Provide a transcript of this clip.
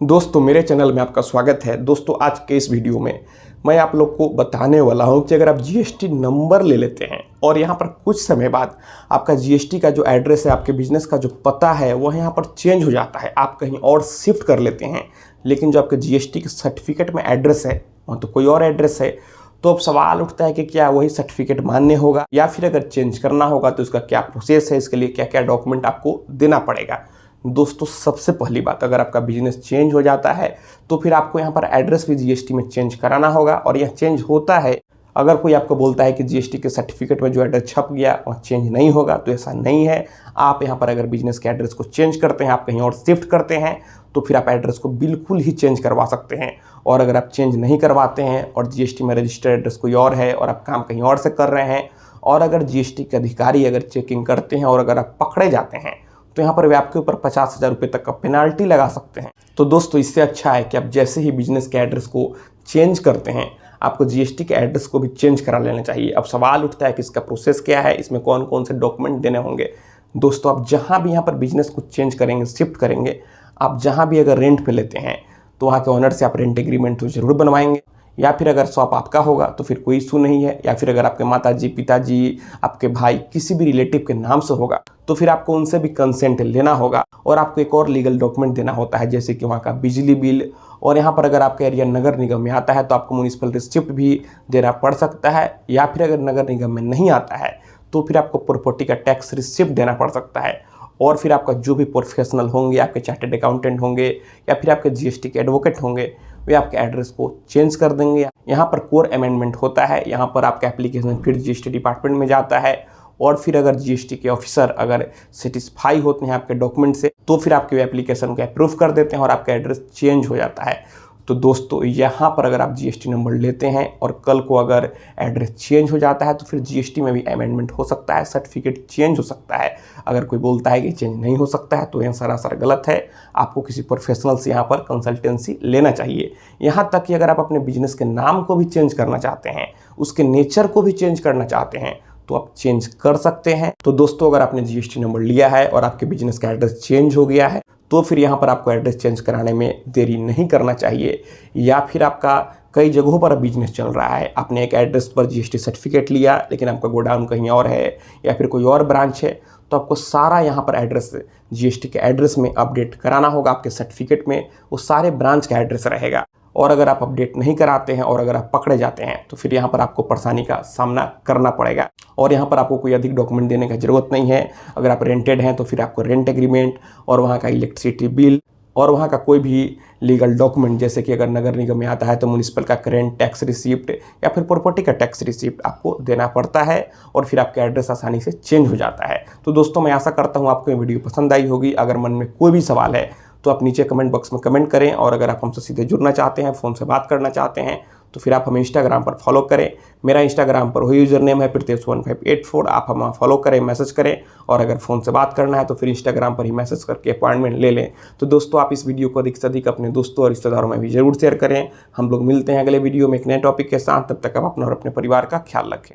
दोस्तों मेरे चैनल में आपका स्वागत है। दोस्तों आज के इस वीडियो में मैं आप लोग को बताने वाला हूं कि अगर आप जीएसटी नंबर ले लेते हैं और यहां पर कुछ समय बाद आपका जीएसटी का जो एड्रेस है, आपके बिजनेस का जो पता है वह यहां पर चेंज हो जाता है, आप कहीं और शिफ्ट कर लेते हैं, लेकिन जो आपके जीएसटी के सर्टिफिकेट में एड्रेस है वहाँ तो कोई और एड्रेस है, तो अब सवाल उठता है कि क्या वही सर्टिफिकेट मान्य होगा या फिर अगर चेंज करना होगा तो उसका क्या प्रोसेस है, इसके लिए क्या क्या डॉक्यूमेंट आपको देना पड़ेगा। दोस्तों सबसे पहली बात, अगर आपका बिजनेस चेंज हो जाता है तो फिर आपको यहाँ पर एड्रेस भी जीएसटी में चेंज कराना होगा। और यह चेंज होता है, अगर कोई आपको बोलता है कि जीएसटी के सर्टिफिकेट में जो एड्रेस छप गया वह चेंज नहीं होगा, तो ऐसा नहीं है। आप यहाँ पर अगर बिजनेस के एड्रेस को चेंज करते हैं, आप कहीं और शिफ्ट करते हैं, तो फिर आप एड्रेस को बिल्कुल ही चेंज करवा सकते हैं। और अगर आप चेंज नहीं करवाते हैं और जीएसटी में रजिस्टर्ड एड्रेस कोई और है और आप काम कहीं और से कर रहे हैं, और अगर जीएसटी के अधिकारी अगर चेकिंग करते हैं और अगर आप पकड़े जाते हैं, तो यहाँ पर वे आपके ऊपर 50,000 रुपये तक का पेनाल्टी लगा सकते हैं। तो दोस्तों इससे अच्छा है कि आप जैसे ही बिजनेस के एड्रेस को चेंज करते हैं, आपको जीएसटी के एड्रेस को भी चेंज करा लेना चाहिए। अब सवाल उठता है कि इसका प्रोसेस क्या है, इसमें कौन कौन से डॉक्यूमेंट देने होंगे। दोस्तों आप जहाँ भी यहाँ पर बिजनेस को चेंज करेंगे, शिफ्ट करेंगे, आप जहाँ भी अगर रेंट पे लेते हैं तो वहाँ के ओनर से आप रेंट एग्रीमेंट तो जरूर बनवाएंगे, या फिर अगर शॉप आपका होगा तो फिर कोई इशू नहीं है, या फिर अगर आपके माताजी, पिताजी, आपके भाई किसी भी रिलेटिव के नाम से होगा तो फिर आपको उनसे भी कंसेंट लेना होगा। और आपको एक और लीगल डॉक्यूमेंट देना होता है, जैसे कि वहाँ का बिजली बिल, और यहाँ पर अगर आपका एरिया नगर निगम में आता है तो आपको म्यूनिसिपल रिसिप्ट भी देना पड़ सकता है, या फिर अगर नगर निगम में नहीं आता है तो फिर आपको प्रॉपर्टी का टैक्स रिसिप्ट देना पड़ सकता है। और फिर आपका जो भी प्रोफेशनल होंगे, आपके चार्टर्ड अकाउंटेंट होंगे या फिर आपके जीएसटी के एडवोकेट होंगे, वे आपके एड्रेस को चेंज कर देंगे। यहाँ पर कोर अमेंडमेंट होता है, यहाँ पर आपका एप्लीकेशन फिर जीएसटी डिपार्टमेंट में जाता है, और फिर अगर जीएसटी के ऑफिसर अगर सेटिस्फाई होते हैं आपके डॉक्यूमेंट से तो फिर आपके एप्लीकेशन को अप्रूव कर देते हैं और आपका एड्रेस चेंज हो जाता है। तो दोस्तों यहाँ पर अगर आप जीएसटी नंबर लेते हैं और कल को अगर एड्रेस चेंज हो जाता है तो फिर जीएसटी में भी अमेंडमेंट हो सकता है, सर्टिफिकेट चेंज हो सकता है। अगर कोई बोलता है कि चेंज नहीं हो सकता है तो यह सरासर गलत है। आपको किसी प्रोफेशनल से यहाँ पर कंसल्टेंसी लेना चाहिए। यहाँ तक कि अगर आप अपने बिजनेस के नाम को भी चेंज करना चाहते हैं, उसके नेचर को भी चेंज करना चाहते हैं, तो आप चेंज कर सकते हैं। तो दोस्तों अगर आपने जीएसटी नंबर लिया है और आपके बिजनेस का एड्रेस चेंज हो गया है तो फिर यहाँ पर आपको एड्रेस चेंज कराने में देरी नहीं करना चाहिए। या फिर आपका कई जगहों पर बिजनेस चल रहा है, आपने एक एड्रेस पर जीएसटी सर्टिफिकेट लिया लेकिन आपका गोडाउन कहीं और है या फिर कोई और ब्रांच है, तो आपको सारा यहाँ पर एड्रेस जीएसटी के एड्रेस में अपडेट कराना होगा। आपके सर्टिफिकेट में वो सारे ब्रांच का एड्रेस रहेगा, और अगर आप अपडेट नहीं कराते हैं और अगर आप पकड़े जाते हैं तो फिर यहाँ पर आपको परेशानी का सामना करना पड़ेगा। और यहाँ पर आपको कोई अधिक डॉक्यूमेंट देने की ज़रूरत नहीं है। अगर आप रेंटेड हैं तो फिर आपको रेंट एग्रीमेंट और वहाँ का इलेक्ट्रिसिटी बिल और वहाँ का कोई भी लीगल डॉक्यूमेंट, जैसे कि अगर नगर निगम में आता है तो म्यूनिसिपल का करेंट टैक्स रिसिप्ट या फिर प्रॉपर्टी का टैक्स रिसिप्ट आपको देना पड़ता है, और फिर आपका एड्रेस आसानी से चेंज हो जाता है। तो दोस्तों मैं आशा करता हूँ आपको ये वीडियो पसंद आई होगी। अगर मन में कोई भी सवाल है तो आप नीचे कमेंट बॉक्स में कमेंट करें, और अगर आप हमसे सीधे जुड़ना चाहते हैं, फ़ोन से बात करना चाहते हैं, तो फिर आप हमें इंस्टाग्राम पर फॉलो करें। मेरा इंस्टाग्राम पर वही यूज़र नेम है Pritesh1584। आप हमें फॉलो करें, मैसेज करें, और अगर फ़ोन से बात करना है तो फिर इंस्टाग्राम पर ही मैसेज करके अपॉइंटमेंट ले लें। तो दोस्तों आप इस वीडियो को अधिक से अधिक अपने दोस्तों और रिश्तेदारों में भी ज़रूर शेयर करें। हम लोग मिलते हैं अगले वीडियो में एक नए टॉपिक के साथ। तब तक आप अपना और अपने परिवार का ख्याल रखें।